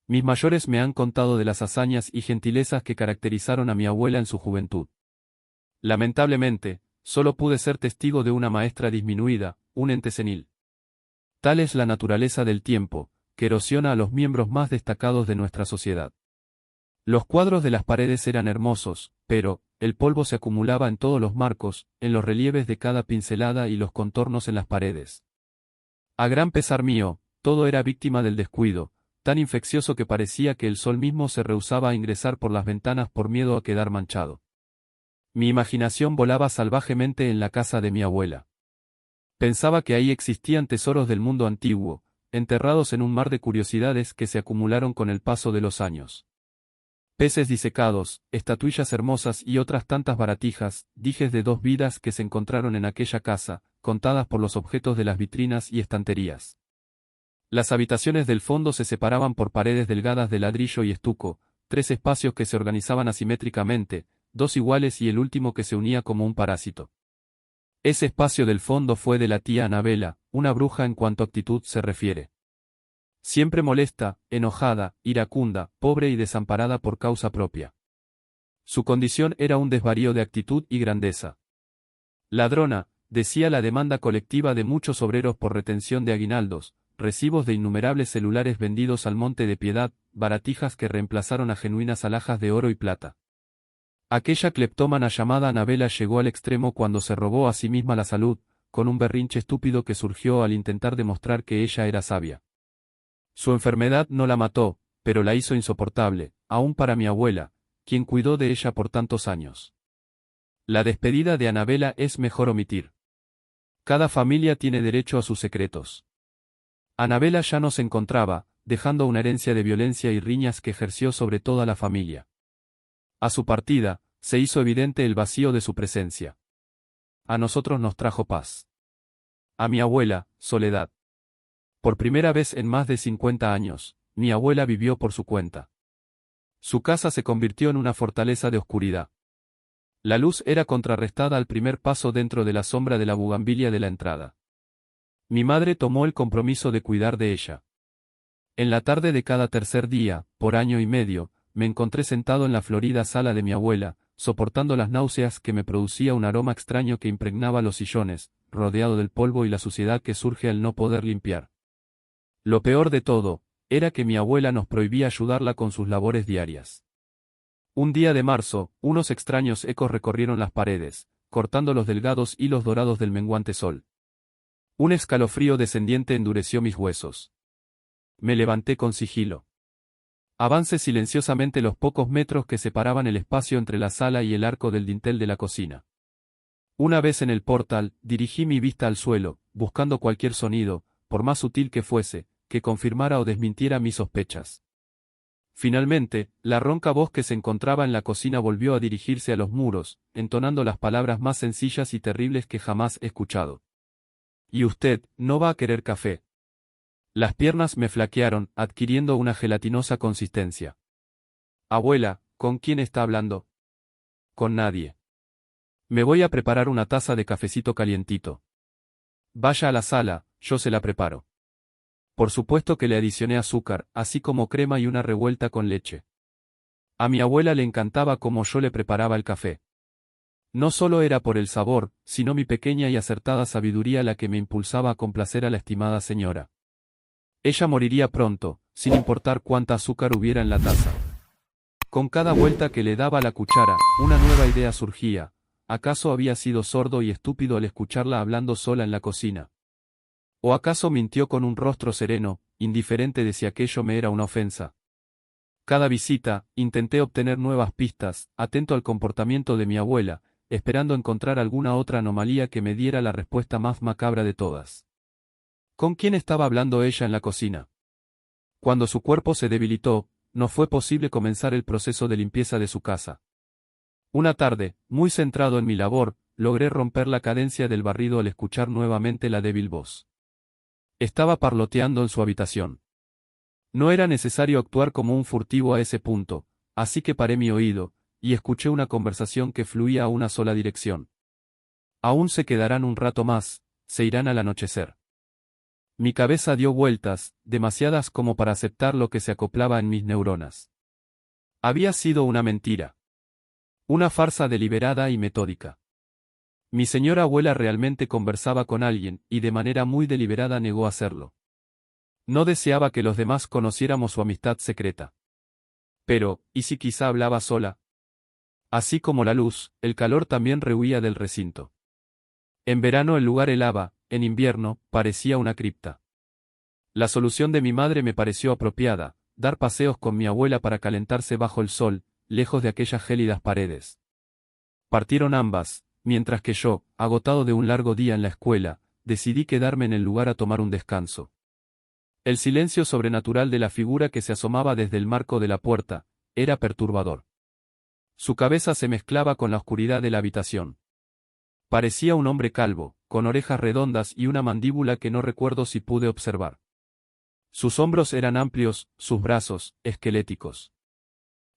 Mis mayores me han contado de las hazañas y gentilezas que caracterizaron a mi abuela en su juventud. Lamentablemente, solo pude ser testigo de una maestra disminuida, un ente senil. Tal es la naturaleza del tiempo, que erosiona a los miembros más destacados de nuestra sociedad. Los cuadros de las paredes eran hermosos, pero, el polvo se acumulaba en todos los marcos, en los relieves de cada pincelada y los contornos en las paredes. A gran pesar mío, todo era víctima del descuido, tan infeccioso que parecía que el sol mismo se rehusaba a ingresar por las ventanas por miedo a quedar manchado. Mi imaginación volaba salvajemente en la casa de mi abuela. Pensaba que ahí existían tesoros del mundo antiguo, enterrados en un mar de curiosidades que se acumularon con el paso de los años. Peces disecados, estatuillas hermosas y otras tantas baratijas, dijes de dos vidas que se encontraron en aquella casa, contadas por los objetos de las vitrinas y estanterías. Las habitaciones del fondo se separaban por paredes delgadas de ladrillo y estuco, tres espacios que se organizaban asimétricamente, dos iguales y el último que se unía como un parásito. Ese espacio del fondo fue de la tía Anabela, una bruja en cuanto a actitud se refiere. Siempre molesta, enojada, iracunda, pobre y desamparada por causa propia. Su condición era un desvarío de actitud y grandeza. Ladrona, decía la demanda colectiva de muchos obreros por retención de aguinaldos, recibos de innumerables celulares vendidos al Monte de Piedad, baratijas que reemplazaron a genuinas alhajas de oro y plata. Aquella cleptómana llamada Anabela llegó al extremo cuando se robó a sí misma la salud, con un berrinche estúpido que surgió al intentar demostrar que ella era sabia. Su enfermedad no la mató, pero la hizo insoportable, aún para mi abuela, quien cuidó de ella por tantos años. La despedida de Anabela es mejor omitir. Cada familia tiene derecho a sus secretos. Anabela ya no se encontraba, dejando una herencia de violencia y riñas que ejerció sobre toda la familia. A su partida, se hizo evidente el vacío de su presencia. A nosotros nos trajo paz. A mi abuela, soledad. Por primera vez en más de 50 años, mi abuela vivió por su cuenta. Su casa se convirtió en una fortaleza de oscuridad. La luz era contrarrestada al primer paso dentro de la sombra de la bugambilia de la entrada. Mi madre tomó el compromiso de cuidar de ella. En la tarde de cada tercer día, por año y medio, me encontré sentado en la florida sala de mi abuela, soportando las náuseas que me producía un aroma extraño que impregnaba los sillones, rodeado del polvo y la suciedad que surge al no poder limpiar. Lo peor de todo, era que mi abuela nos prohibía ayudarla con sus labores diarias. Un día de marzo, unos extraños ecos recorrieron las paredes, cortando los delgados hilos dorados del menguante sol. Un escalofrío descendiente endureció mis huesos. Me levanté con sigilo. Avancé silenciosamente los pocos metros que separaban el espacio entre la sala y el arco del dintel de la cocina. Una vez en el portal, dirigí mi vista al suelo, buscando cualquier sonido, por más sutil que fuese, que confirmara o desmintiera mis sospechas. Finalmente, la ronca voz que se encontraba en la cocina volvió a dirigirse a los muros, entonando las palabras más sencillas y terribles que jamás he escuchado. ¿Y usted, no va a querer café? Las piernas me flaquearon, adquiriendo una gelatinosa consistencia. Abuela, ¿con quién está hablando? Con nadie. Me voy a preparar una taza de cafecito calientito. Vaya a la sala, yo se la preparo. Por supuesto que le adicioné azúcar, así como crema y una revuelta con leche. A mi abuela le encantaba cómo yo le preparaba el café. No solo era por el sabor, sino mi pequeña y acertada sabiduría la que me impulsaba a complacer a la estimada señora. Ella moriría pronto, sin importar cuánta azúcar hubiera en la taza. Con cada vuelta que le daba la cuchara, una nueva idea surgía. ¿Acaso había sido sordo y estúpido al escucharla hablando sola en la cocina? ¿O acaso mintió con un rostro sereno, indiferente de si aquello me era una ofensa? Cada visita, intenté obtener nuevas pistas, atento al comportamiento de mi abuela, esperando encontrar alguna otra anomalía que me diera la respuesta más macabra de todas. ¿Con quién estaba hablando ella en la cocina? Cuando su cuerpo se debilitó, no fue posible comenzar el proceso de limpieza de su casa. Una tarde, muy centrado en mi labor, logré romper la cadencia del barrido al escuchar nuevamente la débil voz. Estaba parloteando en su habitación. No era necesario actuar como un furtivo a ese punto, así que paré mi oído, y escuché una conversación que fluía a una sola dirección. Aún se quedarán un rato más, se irán al anochecer. Mi cabeza dio vueltas, demasiadas como para aceptar lo que se acoplaba en mis neuronas. Había sido una mentira. Una farsa deliberada y metódica. Mi señora abuela realmente conversaba con alguien, y de manera muy deliberada negó hacerlo. No deseaba que los demás conociéramos su amistad secreta. Pero, ¿y si quizá hablaba sola? Así como la luz, el calor también rehuía del recinto. En verano el lugar helaba, en invierno, parecía una cripta. La solución de mi madre me pareció apropiada, dar paseos con mi abuela para calentarse bajo el sol, lejos de aquellas gélidas paredes. Partieron ambas, mientras que yo, agotado de un largo día en la escuela, decidí quedarme en el lugar a tomar un descanso. El silencio sobrenatural de la figura que se asomaba desde el marco de la puerta, era perturbador. Su cabeza se mezclaba con la oscuridad de la habitación. Parecía un hombre calvo, con orejas redondas y una mandíbula que no recuerdo si pude observar. Sus hombros eran amplios, sus brazos, esqueléticos.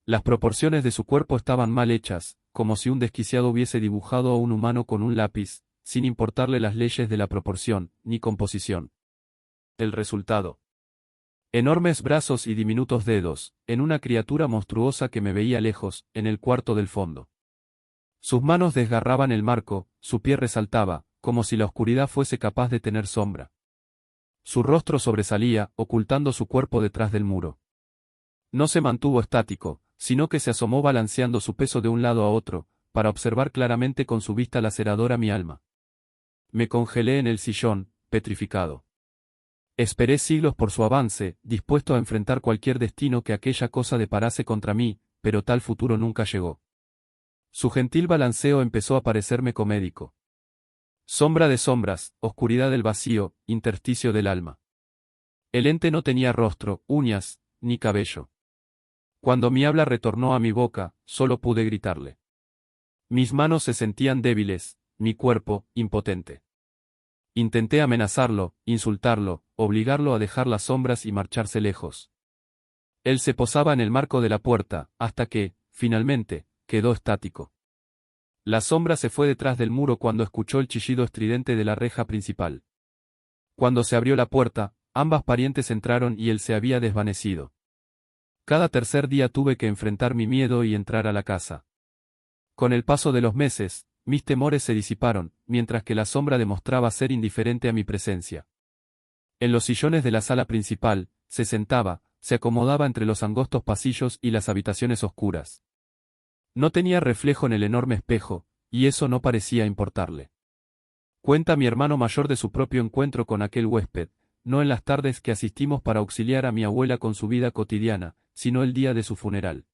Las proporciones de su cuerpo estaban mal hechas, como si un desquiciado hubiese dibujado a un humano con un lápiz, sin importarle las leyes de la proporción, ni composición. El resultado. Enormes brazos y diminutos dedos, en una criatura monstruosa que me veía lejos, en el cuarto del fondo. Sus manos desgarraban el marco, su pie resaltaba, como si la oscuridad fuese capaz de tener sombra. Su rostro sobresalía, ocultando su cuerpo detrás del muro. No se mantuvo estático, sino que se asomó balanceando su peso de un lado a otro, para observar claramente con su vista laceradora mi alma. Me congelé en el sillón, petrificado. Esperé siglos por su avance, dispuesto a enfrentar cualquier destino que aquella cosa deparase contra mí, pero tal futuro nunca llegó. Su gentil balanceo empezó a parecerme comédico. Sombra de sombras, oscuridad del vacío, intersticio del alma. El ente no tenía rostro, uñas, ni cabello. Cuando mi habla retornó a mi boca, solo pude gritarle. Mis manos se sentían débiles, mi cuerpo, impotente. Intenté amenazarlo, insultarlo, obligarlo a dejar las sombras y marcharse lejos. Él se posaba en el marco de la puerta, hasta que, finalmente, quedó estático. La sombra se fue detrás del muro cuando escuchó el chillido estridente de la reja principal. Cuando se abrió la puerta, ambas parientes entraron y él se había desvanecido. Cada tercer día tuve que enfrentar mi miedo y entrar a la casa. Con el paso de los meses, mis temores se disiparon, mientras que la sombra demostraba ser indiferente a mi presencia. En los sillones de la sala principal, se sentaba, se acomodaba entre los angostos pasillos y las habitaciones oscuras. No tenía reflejo en el enorme espejo, y eso no parecía importarle. Cuenta mi hermano mayor de su propio encuentro con aquel huésped, no en las tardes que asistimos para auxiliar a mi abuela con su vida cotidiana, sino el día de su funeral.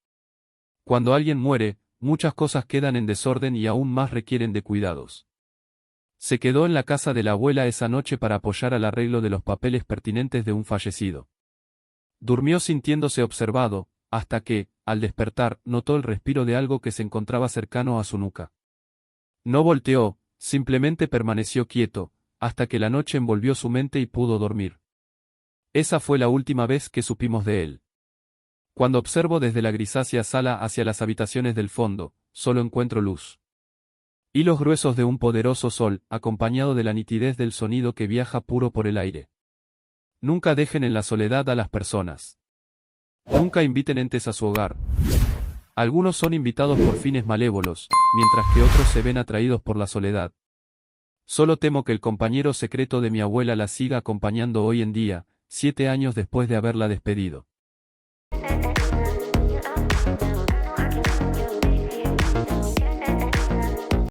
Cuando alguien muere, muchas cosas quedan en desorden y aún más requieren de cuidados. Se quedó en la casa de la abuela esa noche para apoyar al arreglo de los papeles pertinentes de un fallecido. Durmió sintiéndose observado, hasta que, al despertar, notó el respiro de algo que se encontraba cercano a su nuca. No volteó, simplemente permaneció quieto, hasta que la noche envolvió su mente y pudo dormir. Esa fue la última vez que supimos de él. Cuando observo desde la grisácea sala hacia las habitaciones del fondo, solo encuentro luz. Hilos gruesos de un poderoso sol, acompañado de la nitidez del sonido que viaja puro por el aire. Nunca dejen en la soledad a las personas. Nunca inviten entes a su hogar. Algunos son invitados por fines malévolos, mientras que otros se ven atraídos por la soledad. Solo temo que el compañero secreto de mi abuela la siga acompañando hoy en día, 7 años después de haberla despedido.